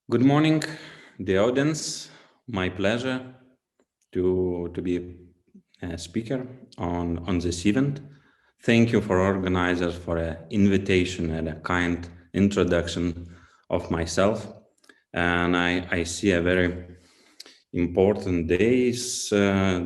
Good morning, the audience. My pleasure to be a speaker on this event. Thank you for organizers for an invitation and a kind introduction of myself. And I see a very important days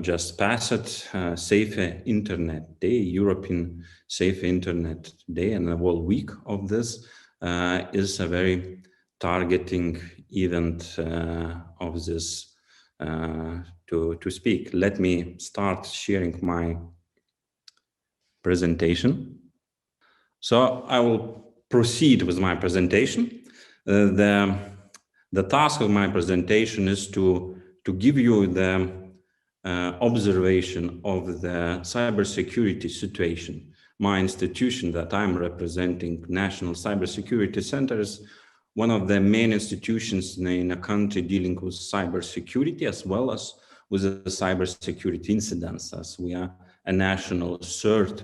just passed, Safe Internet Day, European Safe Internet Day, and the whole week of this is a very targeting event of this to speak. Let me start sharing my presentation. So I will proceed with my presentation. The task of my presentation is to give you the observation of the cybersecurity situation. My institution that I'm representing, National Cybersecurity Center, is one of the main institutions in a country dealing with cybersecurity as well as with the cybersecurity incidents, as we are a national CERT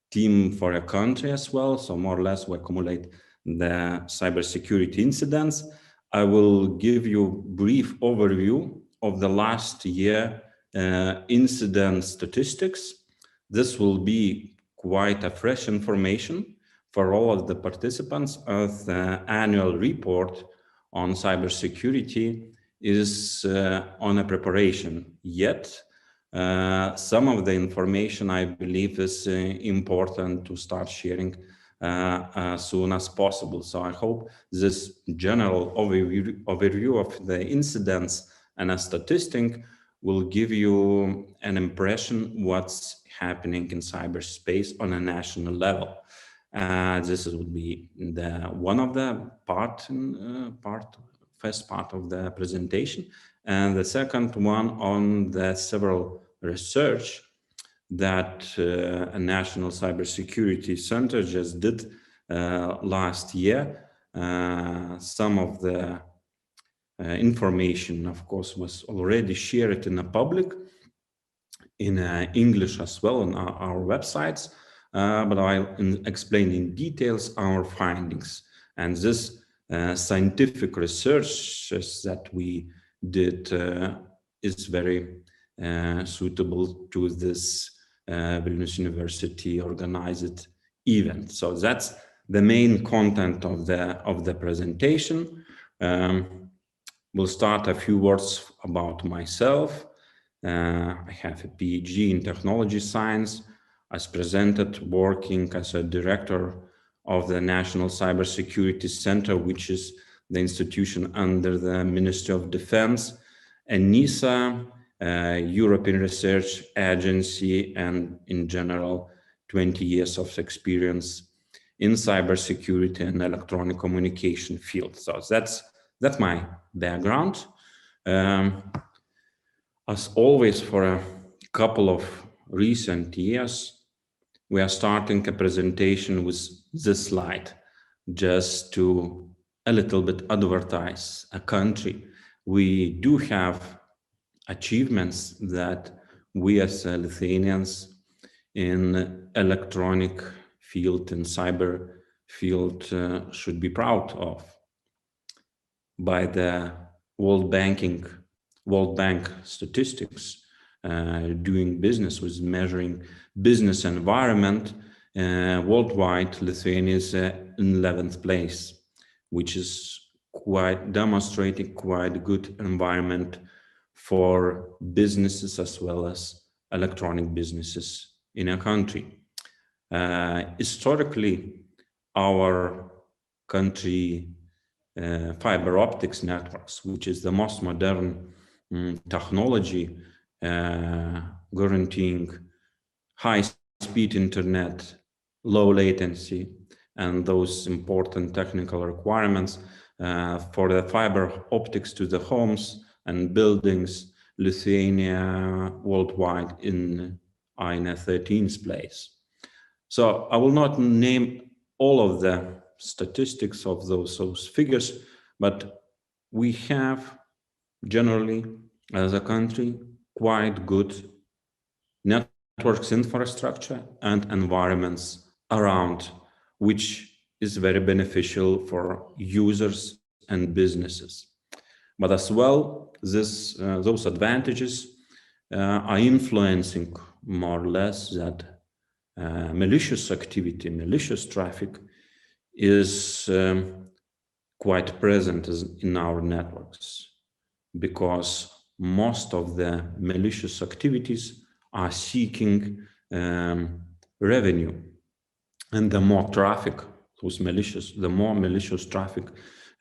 team for a country as well. So more or less we accumulate the cybersecurity incidents. I will give you a brief overview of the last year incident statistics. This will be quite a fresh information for all of the participants of the annual report on cybersecurity is on a preparation yet. Some of the information I believe is important to start sharing as soon as possible. So I hope this general overview of the incidents and a statistic will give you an impression what's happening in cyberspace on a national level. This would be one of the first part of the presentation, and the second one on the several research that a National Cybersecurity Center just did last year. Some of the information, of course, was already shared in the public, in English as well on our websites, but I'll explain in details our findings. And this scientific research that we did is very suitable to this Vilnius University organized event. So that's the main content of the presentation. We'll start a few words about myself. I have a PhD in technology science. As presented, working as a director of the National Cybersecurity Center, which is the institution under the Ministry of Defense, and NISA, European Research Agency, and in general, 20 years of experience in cybersecurity and electronic communication field. So that's my background. As always, for a couple of recent years, we are starting a presentation with this slide, just to a little bit advertise a country. We do have achievements that we as Lithuanians in electronic field and cyber field should be proud of. By the World Bank statistics, doing business with measuring business environment worldwide, Lithuania is in 11th place, which is quite demonstrating quite good environment for businesses as well as electronic businesses in a country. Historically, our country fiber optics networks, which is the most modern technology guaranteeing high-speed internet, low latency, and those important technical requirements for the fiber optics to the homes and buildings. Lithuania worldwide in 13th place. So I will not name all of the statistics of those figures, but we have generally as a country quite good networks infrastructure and environments around, which is very beneficial for users and businesses. But as well, those advantages are influencing more or less that malicious activity, malicious traffic is quite present in our networks, because most of the malicious activities are seeking revenue. And the more traffic, the more malicious traffic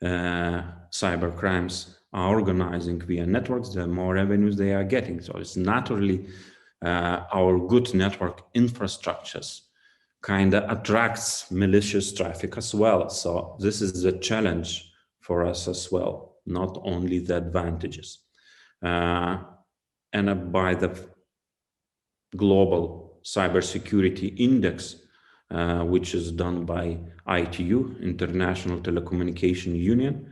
cyber crimes are organizing via networks, the more revenues they are getting. So it's naturally our good network infrastructures kind of attracts malicious traffic as well. So this is the challenge for us as well, not only the advantages. And by the global cybersecurity index, which is done by ITU, International Telecommunication Union,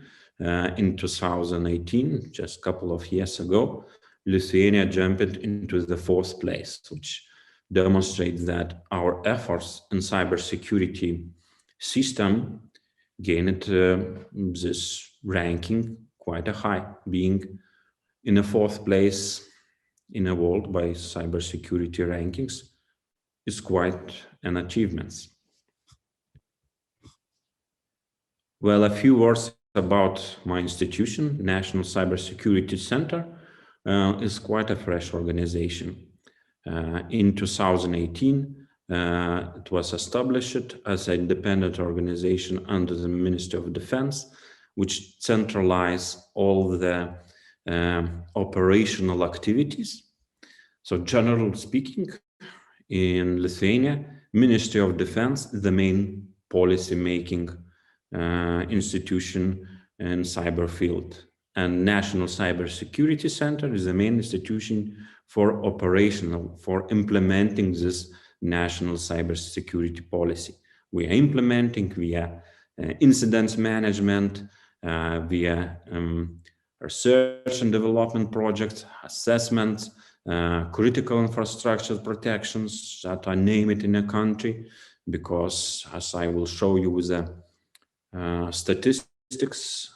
in 2018, just a couple of years ago, Lithuania jumped into the 4th place, which demonstrates that our efforts in cybersecurity system gained this ranking quite a high, being in the 4th place in the world by cybersecurity rankings is quite an achievement. Well, a few words about my institution. National Cybersecurity Center is quite a fresh organization. In 2018, it was established as an independent organization under the Ministry of Defense, which centralizes all the operational activities. So generally speaking, in Lithuania, Ministry of Defense is the main policy-making institution in cyber field, and National Cybersecurity Center is the main institution for implementing this national cybersecurity policy. We are implementing via incident management, via research and development projects, assessments, critical infrastructure protections that are named in a country, because as I will show you with the statistics,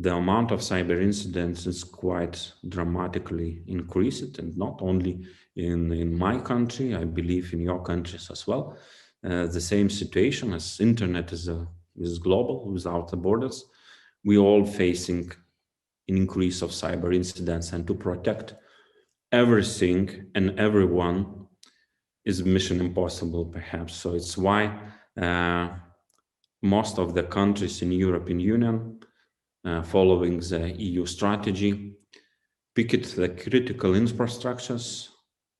the amount of cyber incidents is quite dramatically increased, and not only in my country, I believe in your countries as well. The same situation, as internet is global, without the borders. We all facing an increase of cyber incidents, and to protect everything and everyone is mission impossible, perhaps. So it's why most of the countries in European Union, following the EU strategy, picked the critical infrastructures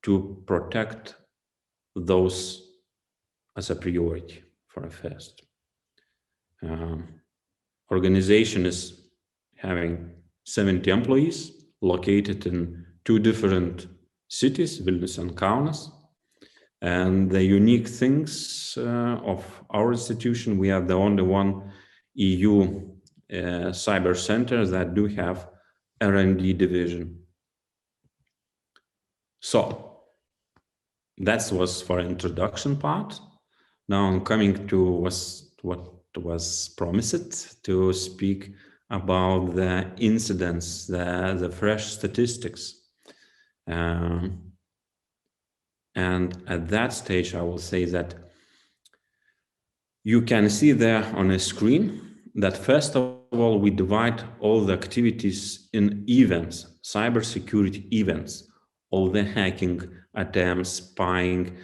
to protect those as a priority for a first. Organization is having 70 employees located in 2 different cities, Vilnius and Kaunas. And the unique things of our institution, we are the only one EU cyber center that do have R&D division. So that was for introduction part. Now I'm coming to what was promised, to speak about the incidents, the fresh statistics. And at that stage, I will say that you can see there on a screen that first of all, we divide all the activities in events, cybersecurity events, all the hacking attempts, spying,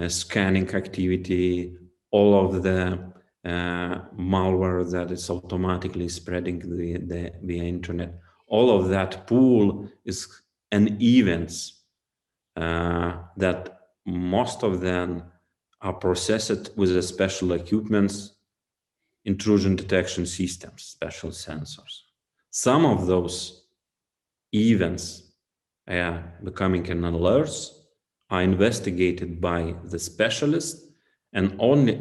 scanning activity, all of the malware that is automatically spreading via internet. All of that pool is an events that most of them are processed with the special equipments, intrusion detection systems, special sensors. Some of those events becoming an alerts are investigated by the specialist, and only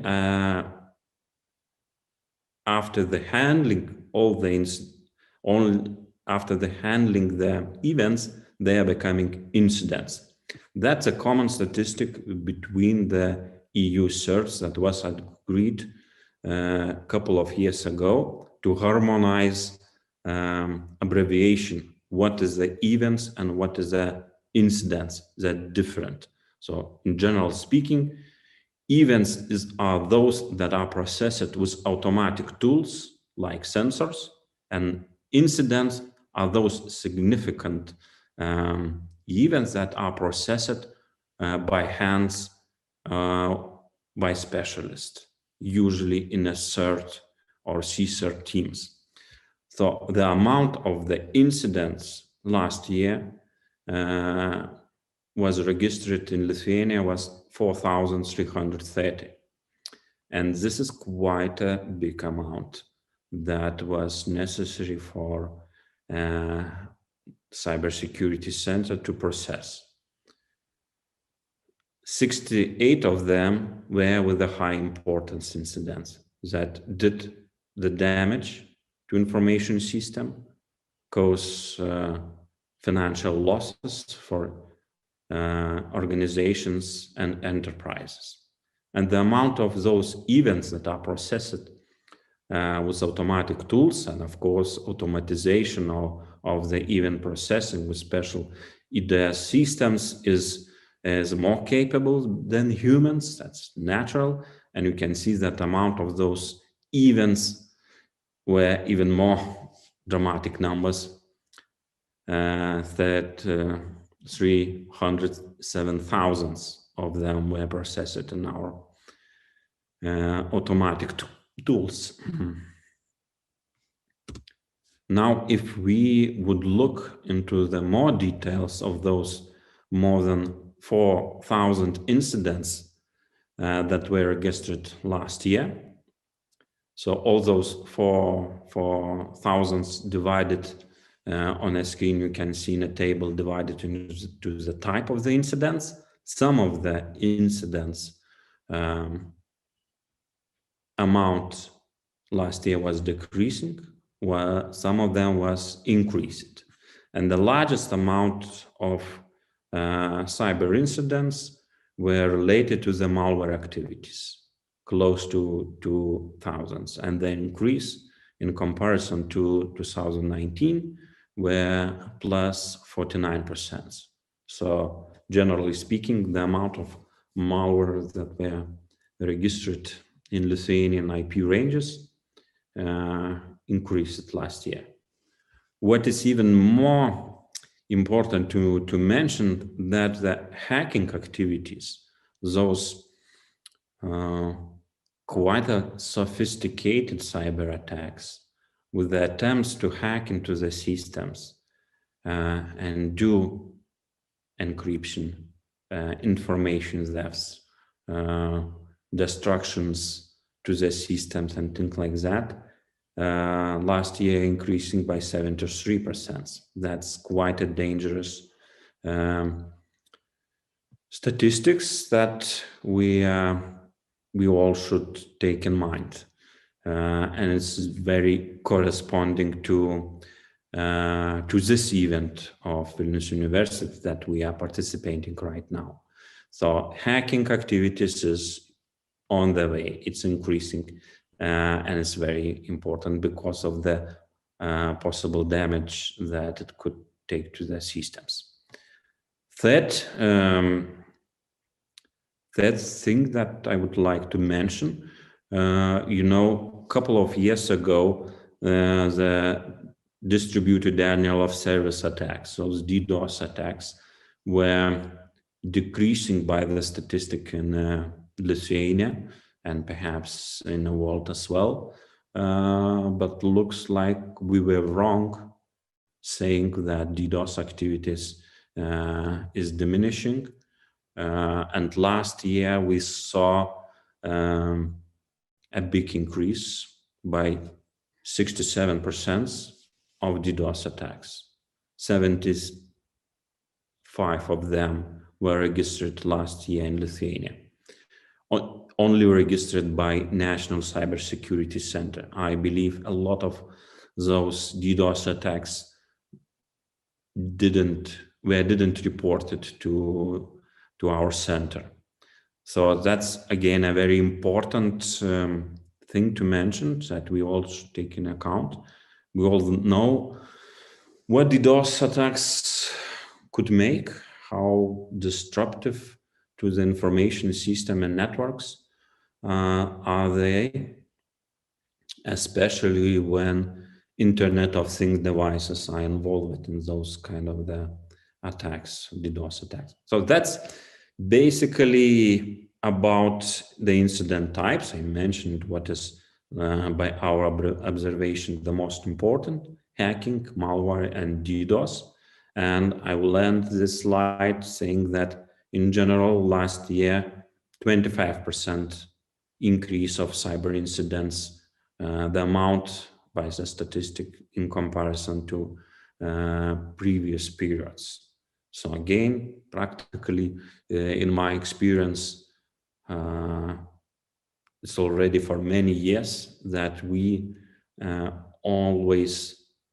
after the handling the events, they are becoming incidents. That's a common statistic between the EU CERTs that was agreed a couple of years ago to harmonize abbreviation. What is the events and what is the incidents? That different. So in general speaking, events are those that are processed with automatic tools like sensors, and incidents are those significant events that are processed by hands, by specialists, usually in a CERT or CSERT teams. So the amount of the incidents last year was registered in Lithuania was 4,330. And this is quite a big amount that was necessary for cybersecurity center to process. 68 of them were with the high importance incidents that did the damage to information system, cause financial losses for organizations and enterprises. And the amount of those events that are processed with automatic tools, and of course automatization of the event processing with special IDS systems is more capable than humans. That's natural. And you can see that the amount of those events were even more dramatic numbers, that 307,000 of them were processed in our automatic tools. Now, if we would look into the more details of those more than 4,000 incidents that were registered last year, so all those 4,000 divided on a screen, you can see in a table divided into the type of the incidents. Some of the incidents amount last year was decreasing, while some of them was increased. And the largest amount of cyber incidents were related to the malware activities, close to 2,000, and the increase in comparison to 2019 were plus 49%. So generally speaking, the amount of malware that were registered in Lithuanian IP ranges increased last year. What is even more important to mention, that the hacking activities, those quite a sophisticated cyber attacks with the attempts to hack into the systems and do encryption, information thefts, destructions to the systems and things like that, last year increasing by 73%. That's quite a dangerous statistics that we all should take in mind, and it's very corresponding to this event of Vilnius University that we are participating right now. So hacking activities is on the way, it's increasing, and it's very important because of the possible damage that it could take to the systems. Third thing that I would like to mention, a couple of years ago, the distributed denial of service attacks, those DDoS attacks, were decreasing by the statistic in Lithuania and perhaps in the world as well. But looks like we were wrong saying that DDoS activities is diminishing. And last year we saw a big increase by 67% of DDoS attacks. 75 of them were registered last year in Lithuania. Only registered by National Cybersecurity Center. I believe a lot of those DDoS attacks didn't report it to our center. So that's again a very important thing to mention that we all should take in account. We all know what DDoS attacks could make, how disruptive to the information system and networks are they, especially when Internet of Things devices are involved in those kind of the attacks, DDoS attacks. So that's basically about the incident types. I mentioned what is, by our observation, the most important: hacking, malware, and DDoS. And I will end this slide saying that in general, last year, 25% increase of cyber incidents, the amount by the statistic in comparison to previous periods. So again, practically, in my experience, it's already for many years that we always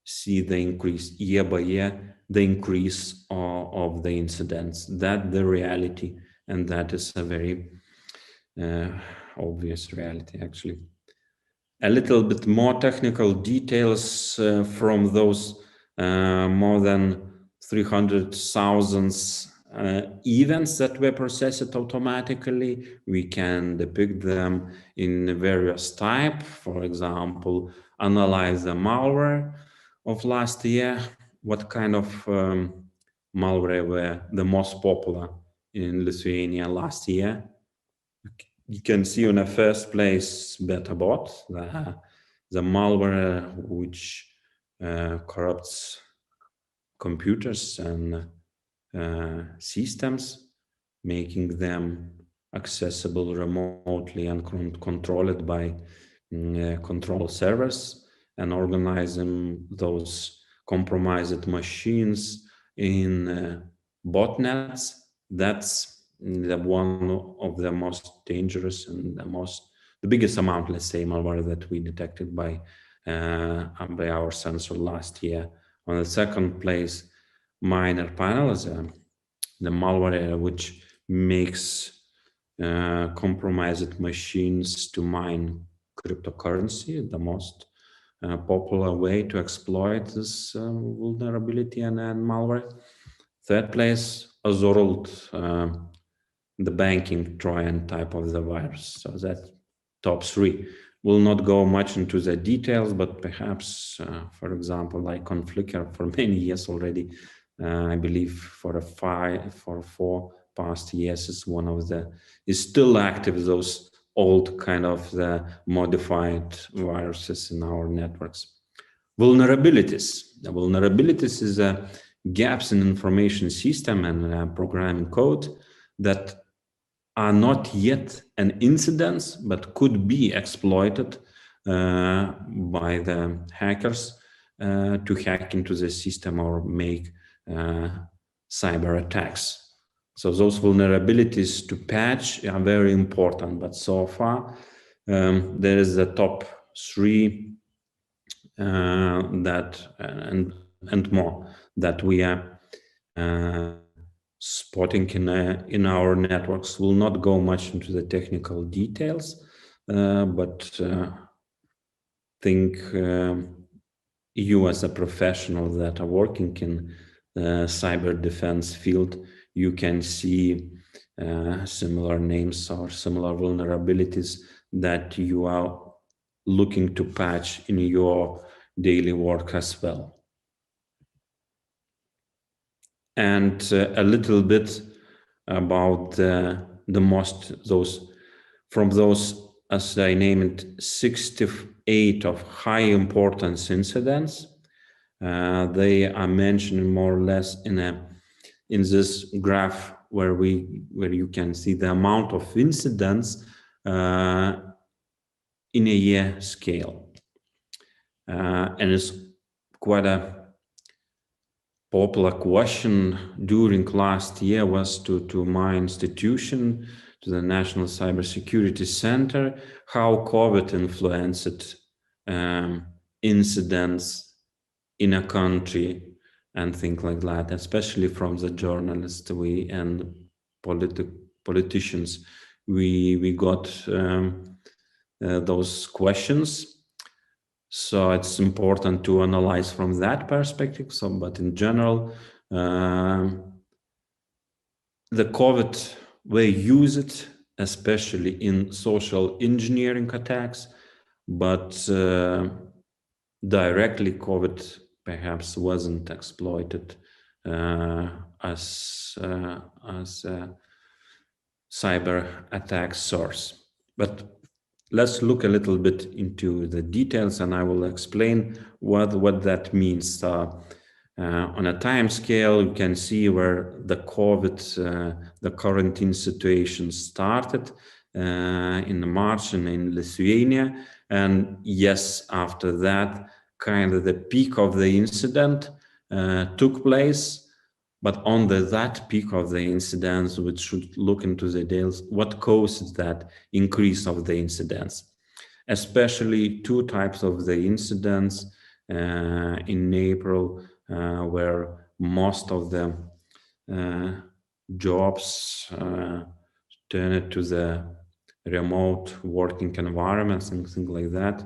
see the increase year by year, the increase of the incidents. That's the reality, and that is a very obvious reality, actually. A little bit more technical details from those more than 300,000 events that were processed automatically. We can depict them in various types. For example, analyze the malware of last year. What kind of malware were the most popular in Lithuania last year? You can see on the first place BetaBot, the malware which corrupts computers and systems, making them accessible remotely and controlled by control servers, and organizing those compromised machines in botnets. That's the one of the most dangerous and the biggest amount, let's say, malware that we detected by our sensor last year. On the second place, miner panel is the malware which makes compromised machines to mine cryptocurrency, the most popular way to exploit this vulnerability and malware. Third place, Azorld, the banking Trojan type of the virus. So that's top three. Will not go much into the details, but perhaps, for example, like on Flickr for many years already, I believe for 4 past years is still active, those old kind of the modified viruses in our networks. Vulnerabilities. The vulnerabilities is gaps in information system and programming code that are not yet an incident, but could be exploited by the hackers to hack into the system or make cyber attacks. So those vulnerabilities to patch are very important, but so far there is the top 3 that and more that we are spotting in our networks. Will not go much into the technical details, but think you as a professional that are working in cyber defense field, you can see similar names or similar vulnerabilities that you are looking to patch in your daily work as well. And a little bit about the most from those, as I named, 68 of high importance incidents. They are mentioned more or less in this graph where you can see the amount of incidents in a year scale, and it's quite a popular question during last year was to my institution, to the National Cybersecurity Center, how COVID influenced incidents in a country and things like that, especially from the journalists and politicians. We got those questions. So it's important to analyze from that perspective. So, but in general, the COVID were used especially in social engineering attacks, but directly COVID perhaps wasn't exploited as a cyber attack source. But let's look a little bit into the details, and I will explain what that means. On a time scale, you can see where the COVID, the quarantine situation started in March and in Lithuania. And yes, after that, kind of the peak of the incident took place. But on that peak of the incidents, we should look into the details, what caused that increase of the incidents. Especially two types of the incidents in April, where most of the jobs turned to the remote working environments and things like that.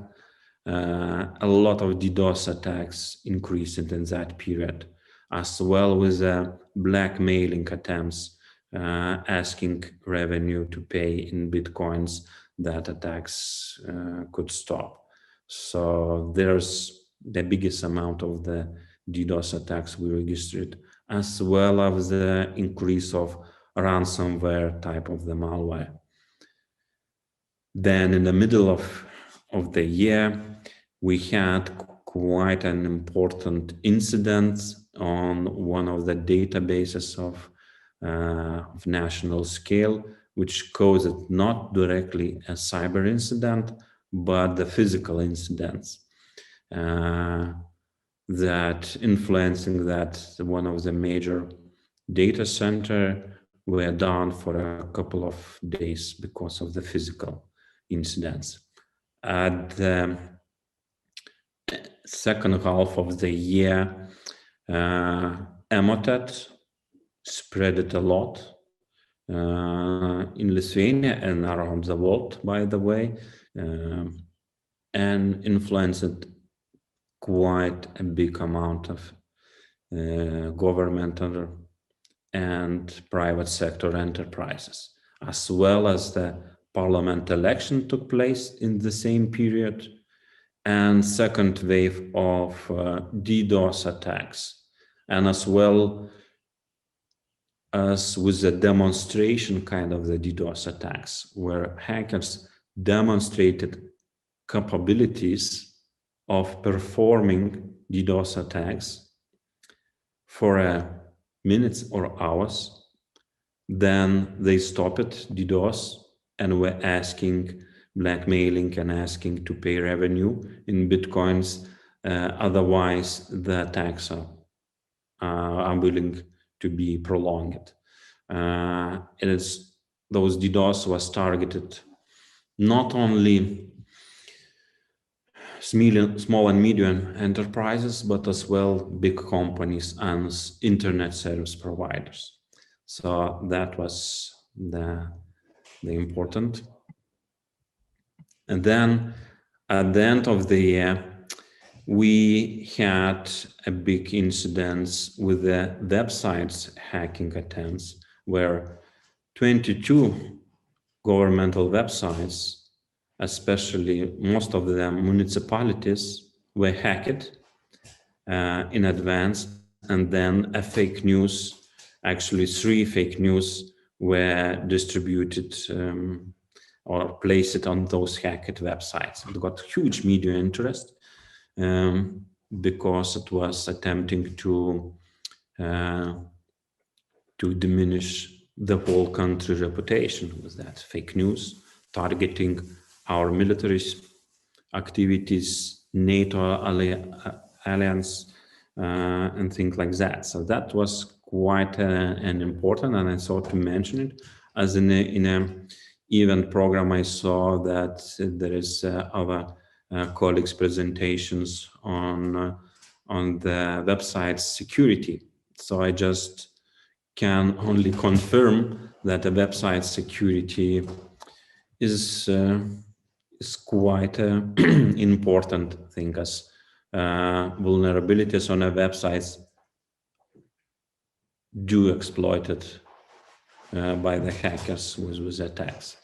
A lot of DDoS attacks increased in that period, as well with blackmailing attempts, asking revenue to pay in Bitcoins that attacks could stop. So there's the biggest amount of the DDoS attacks we registered, as well as the increase of ransomware type of the malware. Then in the middle of the year, we had quite an important incident on one of the databases of national scale, which caused not directly a cyber incident, but the physical incidents that influencing that one of the major data center were down for a couple of days because of the physical incidents. At the second half of the year, MODO spread it a lot in Lithuania and around the world, by the way, and influenced quite a big amount of governmental and private sector enterprises, as well as the parliament election took place in the same period, and second wave of DDoS attacks, and as well as with the demonstration kind of the DDoS attacks, where hackers demonstrated capabilities of performing DDoS attacks for minutes or hours. Then they stopped DDoS and were asking, blackmailing and asking to pay revenue in Bitcoins. Otherwise, the attacks are unwilling to be prolonged. Those DDoS was targeted not only small and medium enterprises, but as well big companies and internet service providers. So that was the important. And then at the end of the year, we had a big incident with the websites hacking attempts, where 22 governmental websites, especially most of them municipalities, were hacked in advance, and then a fake news, actually 3 fake news were distributed or placed on those hacked websites. It got huge media interest because it was attempting to diminish the whole country's reputation with that fake news, targeting our military activities, NATO alliance, and things like that. So that was quite an important, and I thought to mention it as in an event program. I saw that there is our colleagues' presentations on the website security. So I just can only confirm that the website security is is quite an important thing, as vulnerabilities on a website do exploited by the hackers with attacks.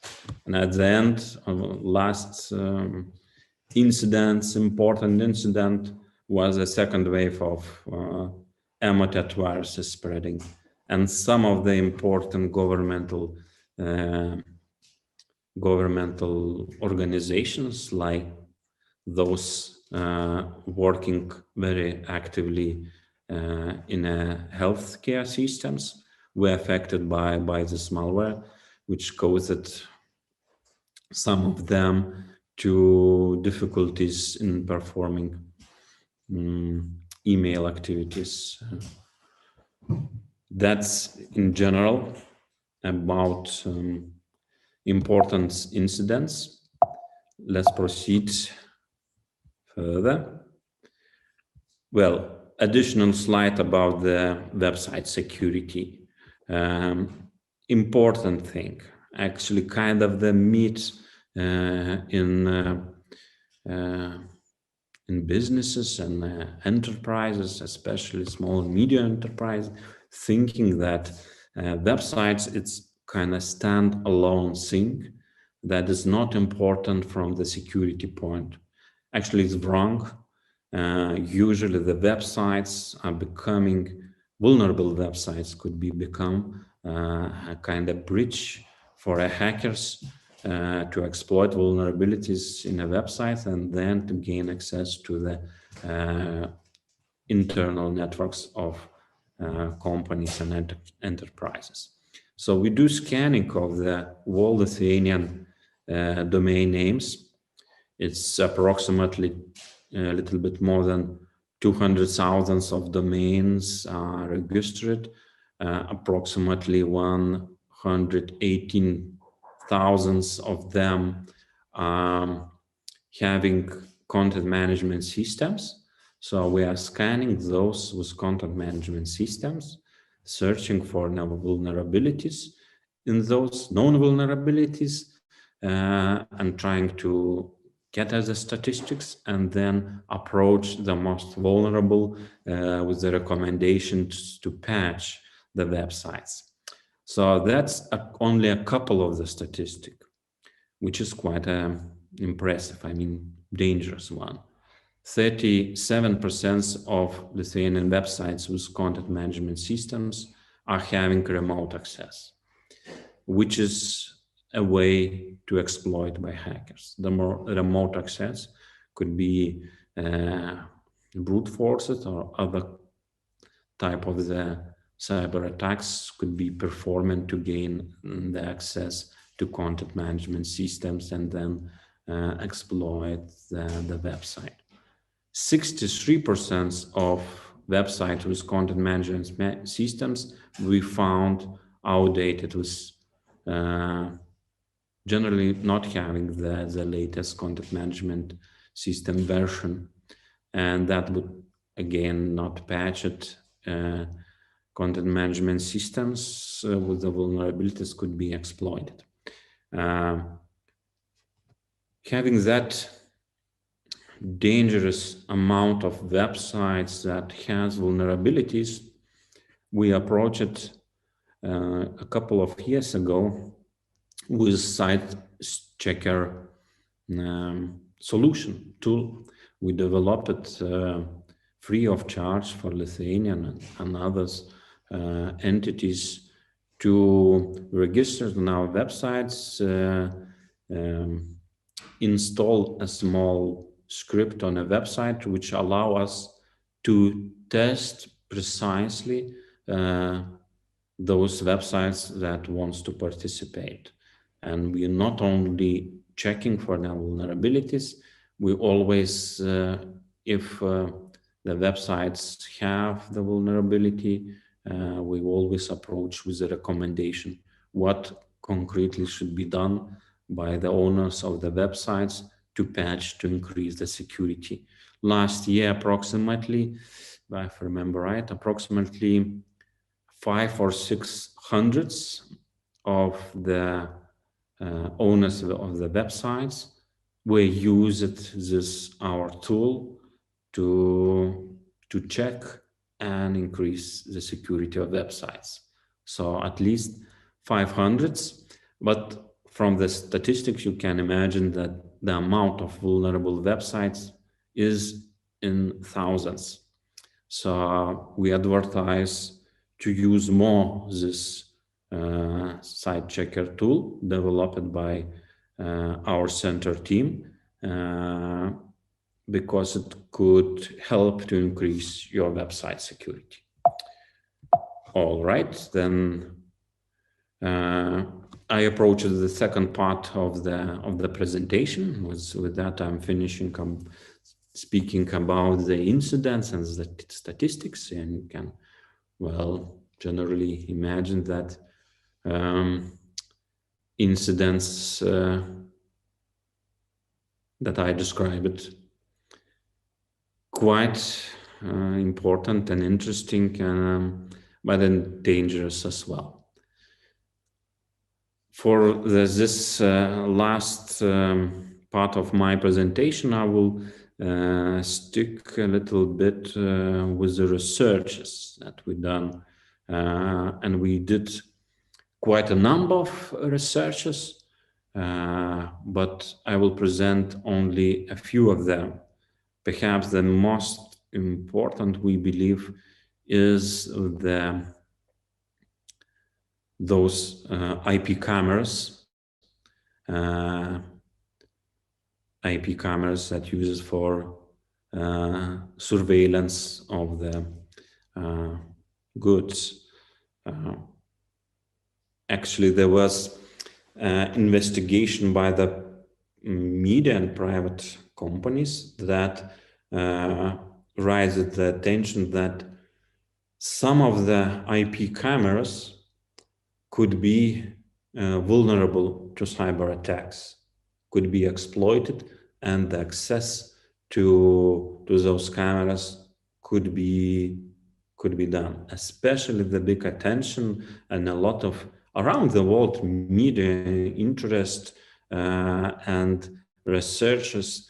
And at the end, last important incident was a second wave of MODO viruses spreading, and some of the important governmental organizations, like those working very actively in healthcare systems, were affected by this malware, which caused some of them to difficulties in performing email activities. That's in general about important incidents. Let's proceed further. Well, additional slide about the website security. Important thing, actually kind of the myth in businesses and enterprises, especially small and medium enterprise, thinking that websites, it's kind of stand-alone thing that is not important from the security point. Actually, it's wrong. Usually the websites are becoming, vulnerable websites could become a kind of bridge for hackers to exploit vulnerabilities in a website and then to gain access to the internal networks of companies and enterprises. So we do scanning of the all Lithuanian domain names. It's approximately a little bit more than 200,000 of domains are registered. Approximately 118,000 of them having content management systems. So we are scanning those with content management systems, searching for vulnerabilities in those known vulnerabilities, and trying to get at the statistics and then approach the most vulnerable with the recommendations to patch the websites. So that's only a couple of the statistics, which is quite impressive, I mean, dangerous one. 37% of Lithuanian websites with content management systems are having remote access, which is a way to exploit by hackers. The more remote access could be brute forces or other type of the cyber attacks could be performed to gain the access to content management systems and then exploit the website. 63% of websites with content management systems we found outdated, with generally not having the latest content management system version, and that would again not patch it. Content management systems with the vulnerabilities could be exploited. Having that dangerous amount of websites that has vulnerabilities, we approached a couple of years ago with Site Checker solution tool. We developed it free of charge for Lithuanian and others entities to register on our websites, install a small script on a website which allow us to test precisely those websites that wants to participate. And we are not only checking for the vulnerabilities, we always, if the websites have the vulnerability, we always approach with a recommendation what concretely should be done by the owners of the websites to patch to increase the security. Last year, approximately, if I remember right, approximately 500 or 600 of the owners of the websites we used our tool to check and increase the security of websites. So at least 500, but from the statistics you can imagine that the amount of vulnerable websites is in thousands. So we advertise to use more this site checker tool developed by our center team, because it could help to increase your website security. All right, then I approach the second part of the presentation. With that, I'm finishing speaking about the incidents and the statistics, and you can, well, generally imagine that incidents that I described quite important and interesting, but then dangerous as well. For this last part of my presentation, I will stick a little bit with the researches that we done, and we did quite a number of researches, but I will present only a few of them. Perhaps the most important, we believe, is those IP cameras, that uses for surveillance of the goods. Actually, there was investigation by the media and private companies that raised the attention that some of the IP cameras could be vulnerable to cyber attacks, could be exploited, and the access to those cameras could be done. Especially the big attention and a lot of around the world media interest and researchers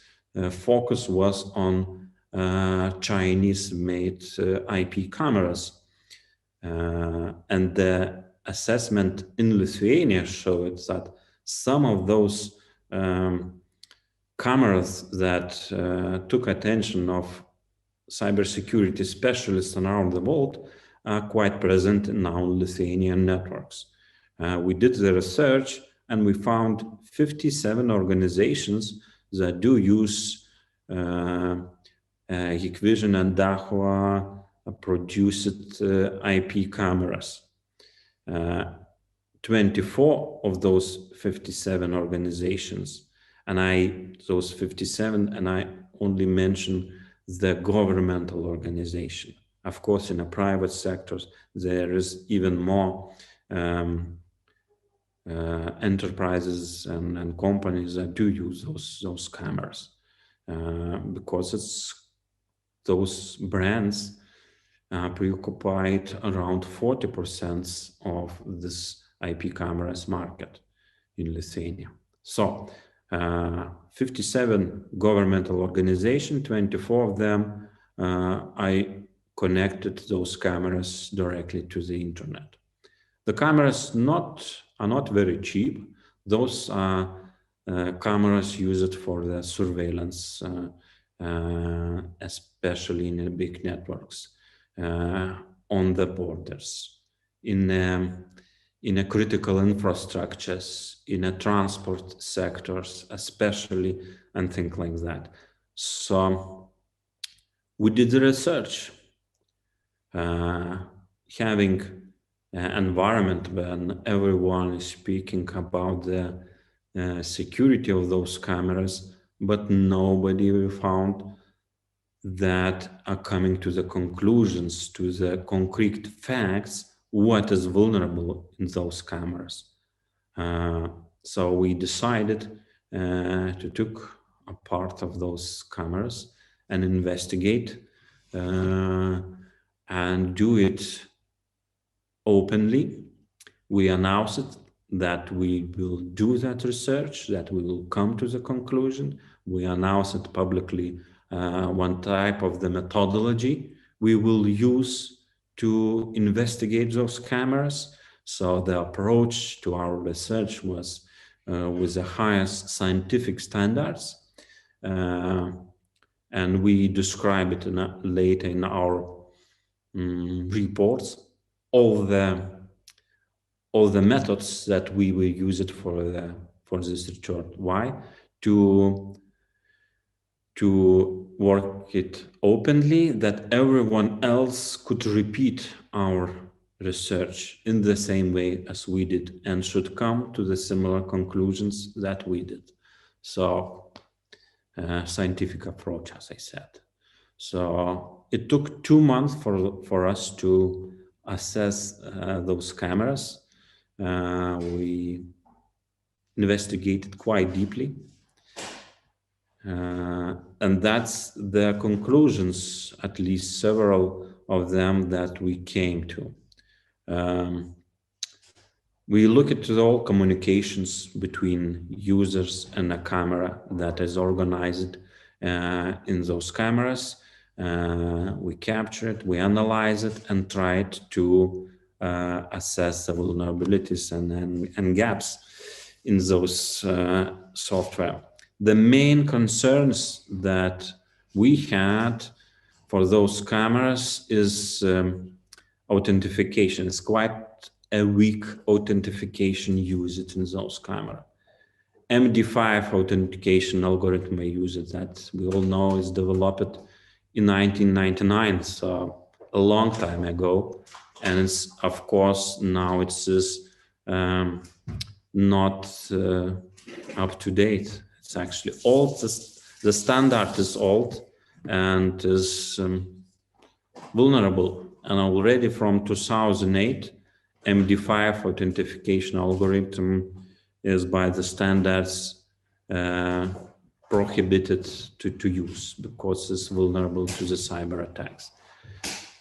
focus was on Chinese-made IP cameras, and the assessment in Lithuania showed that some of those cameras that took attention of cybersecurity specialists around the world are quite present in our Lithuanian networks. We did the research and we found 57 organizations that do use Hikvision and Dahua produced IP cameras. 24 of those 57 organizations, and those 57, and I only mention the governmental organization. Of course, in the private sectors, there is even more enterprises and companies that do use those cameras, because it's those brands preoccupied around 40% of this IP cameras market in Lithuania. So 57 governmental organizations, 24 of them, I connected those cameras directly to the internet. The cameras are not very cheap. Those are cameras used for the surveillance, especially in the big networks, on the borders, in a critical infrastructures, in a transport sectors, especially, and things like that. So we did the research, having an environment when everyone is speaking about the security of those cameras, but nobody found that are coming to the conclusions, to the concrete facts, what is vulnerable in those cameras. So we decided to take a part of those cameras and investigate and do it openly. We announced that we will do that research, that we will come to the conclusion. We announced publicly one type of the methodology we will use to investigate those cameras. So the approach to our research was with the highest scientific standards. And we describe it later in our reports, all the methods that we will use it for this research. Why? To work it openly, that everyone else could repeat our research in the same way as we did and should come to the similar conclusions that we did. So scientific approach, as I said. So it took 2 months for us to assess those cameras. We investigated quite deeply. And that's the conclusions, at least several of them, that we came to. We look at all communications between users and a camera that is organized in those cameras. We capture it, we analyze it, and try to assess the vulnerabilities and gaps in those software. The main concerns that we had for those cameras is authentication. It's quite a weak authentication used in those cameras. MD5 authentication algorithm I use it, that we all know is developed in 1999, so a long time ago. And it's, of course, now it's just not up to date. It's actually old. The standard is old and is vulnerable. And already from 2008, MD5 authentication algorithm is by the standards prohibited to use because it's vulnerable to the cyber attacks.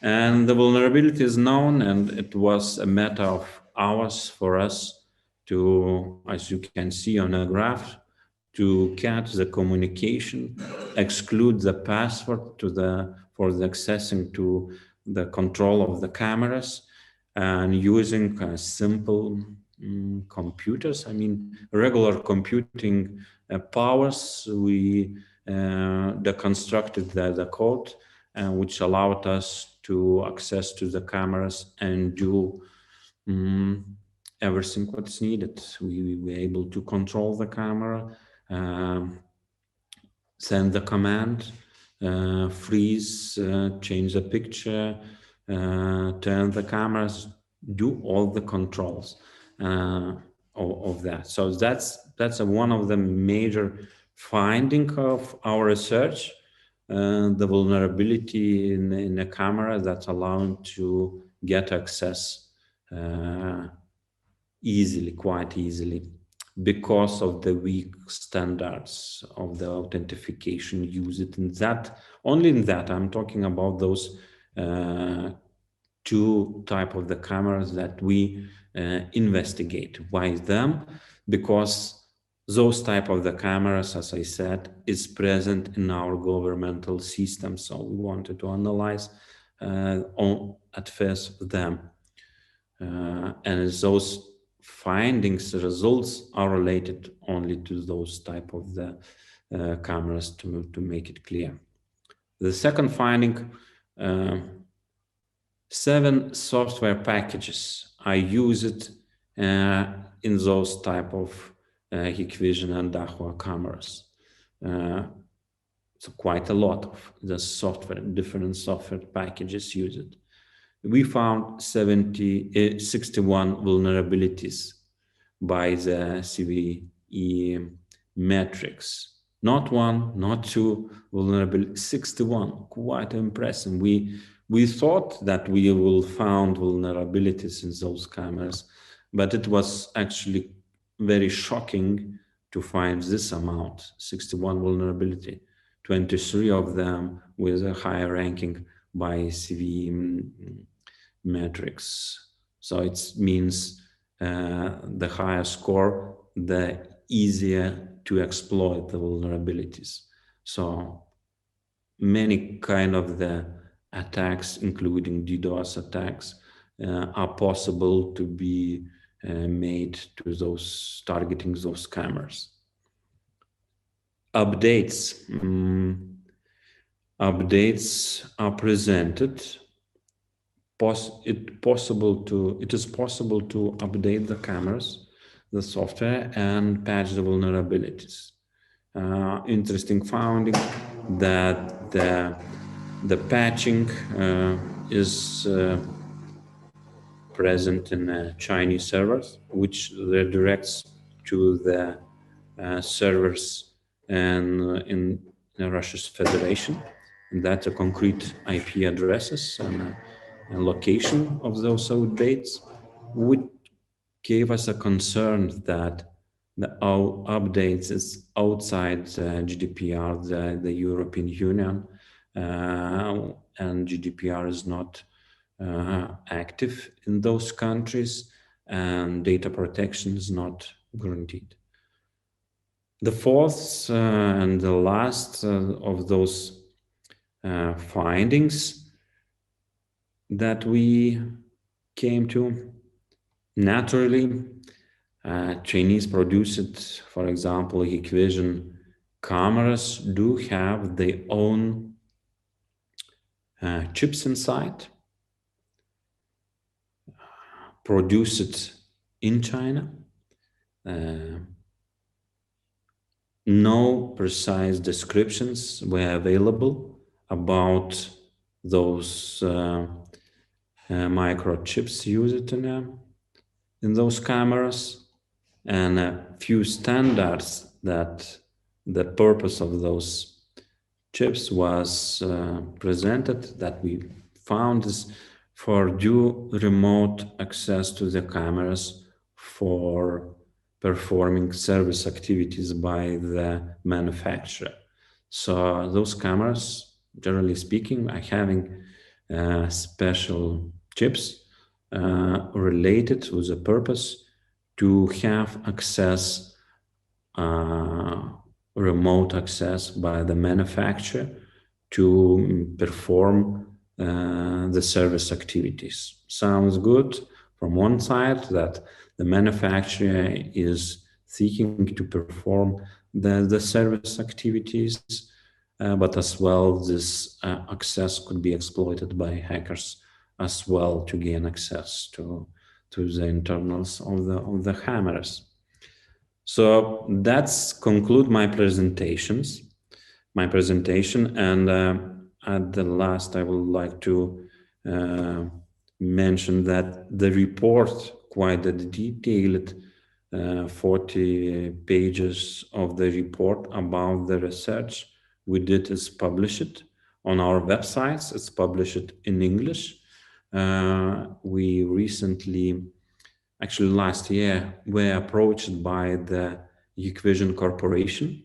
And the vulnerability is known, and it was a matter of hours for us to, as you can see on a graph, to catch the communication, exclude the password for the accessing to the control of the cameras, and using simple computers. I mean, regular computing powers. We deconstructed the code, which allowed us to access to the cameras and do everything what's needed. We were able to control the camera, send the command, freeze, change the picture, turn the cameras, do all the controls of that. So that's one of the major findings of our research, the vulnerability in a camera that's allowing to get access quite easily, because of the weak standards of the authentication used in that. Only in that, I'm talking about those two type of the cameras that we investigate. Why them? Because those type of the cameras, as I said, is present in our governmental system. So we wanted to analyze at first them. And those findings, the results are related only to those type of the cameras to make it clear. The second finding, 7 software packages are used in those type of Hikvision and Dahua cameras. So quite a lot of the software, different software packages used. We found 61 vulnerabilities by the CVE metrics. Not one, not two vulnerabilities, 61, quite impressive. We thought that we will find vulnerabilities in those cameras, but it was actually very shocking to find this amount, 61 vulnerability, 23 of them with a higher ranking by CVE metrics. So it means the higher score, the easier to exploit the vulnerabilities. So many kind of the attacks, including DDoS attacks, are possible to be made to those targeting those cameras. Updates. Updates are presented. It is possible to update the cameras, the software, and patch the vulnerabilities. Interesting finding that the patching is present in Chinese servers, which redirects to the servers in Russia's Federation. And that's a concrete IP addresses and location of those updates, which gave us a concern that the updates is outside GDPR, the European Union, and GDPR is not active in those countries, and data protection is not guaranteed. The fourth and the last of those findings that we came to, naturally, Chinese produced, for example, Hikvision cameras do have their own chips inside, produced in China. No precise descriptions were available about those microchips used in those cameras, and a few standards that the purpose of those chips was presented that we found is for due remote access to the cameras for performing service activities by the manufacturer. So those cameras, generally speaking, are having special chips related with the purpose to have access, remote access by the manufacturer to perform the service activities. Sounds good from one side, that the manufacturer is seeking to perform the service activities, but as well this access could be exploited by hackers as well to gain access to the internals of the cameras. So that's conclude my presentation, and at the last I would like to mention that the report, quite a detailed 40 pages of the report about the research we did, is published on our websites. It's published in English. We recently, actually last year, were approached by the Hikvision Corporation,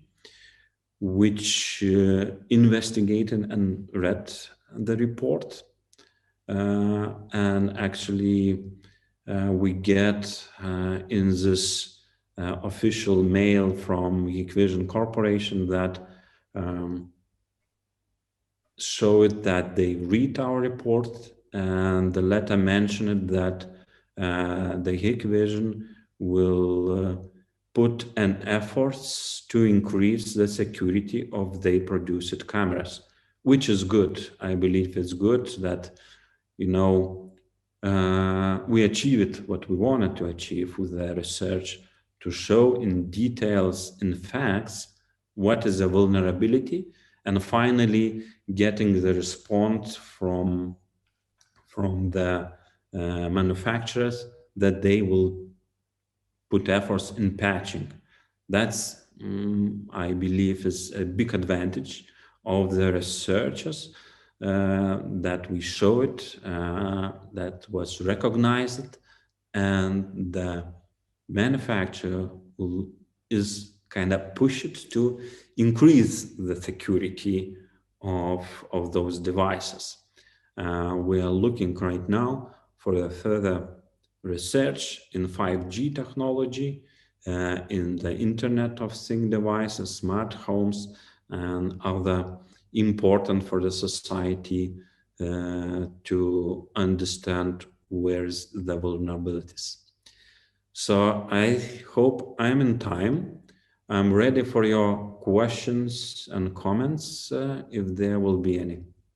which investigated and read the report. And actually, we get in this official mail from Hikvision Corporation that showed that they read our report, and the letter mentioned that the Hikvision will put an efforts to increase the security of their produced cameras, which is good. I believe it's good that, you know, we achieved what we wanted to achieve with the research, to show in details, in facts, what is a vulnerability, and finally getting the response from the manufacturers that they will put efforts in patching. That's, I believe, is a big advantage of the researchers, that we show it, that was recognized, and the manufacturer is kind of pushed to increase the security of those devices. We are looking right now for a further research in 5G technology, in the Internet of Things devices, smart homes, and other important for the society to understand where's the vulnerabilities. So I hope I'm in time. I'm ready for your questions and comments if there will be any.